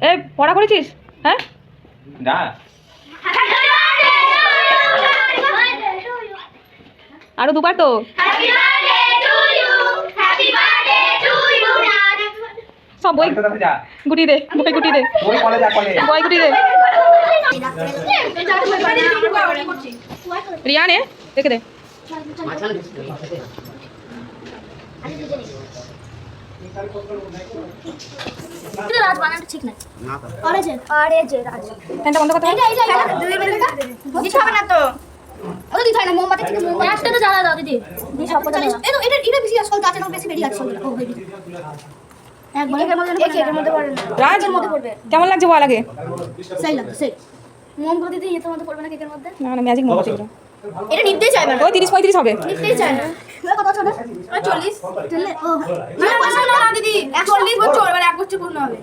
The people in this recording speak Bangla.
এই পড়া করেছিস? হ্যাঁ না আরো দুবার তো। সব বই গুটি দে, বই গুটি দে, বই গুটি দে। রিয়া নে দেখে দে। রাজ বানানটা ঠিক না। আরে যে রাজ ফ্যানটা বন্ধ করতে হবে। দিতে হবে না তো। ও দিতে হয় না, মোমবাতি থেকে মোমবাতি একটা তো জ্বালা দাও দিদি। দি সব কথা জ্বালা। এটা বেশি আসল আছে না, বেশি বেরিয়ে আছে ও বেবি। একবার এর মধ্যে পড়বে না। রাজের মধ্যে পড়বে। কেমন লাগছে বল আগে? সেই লাগছে সেই। মোমবাতি দিয়ে এর মধ্যে পড়বে না কেকের মধ্যে? না না ম্যাজিক মোমবাতি এগুলো। এটা নিতেই চায় না। ওই 30-35 হবে। নিতেই চায় না। কত আছে না? 40 চলে ও না না দিদি 140 বছর মানে 1 বছর পূর্ণ হবে।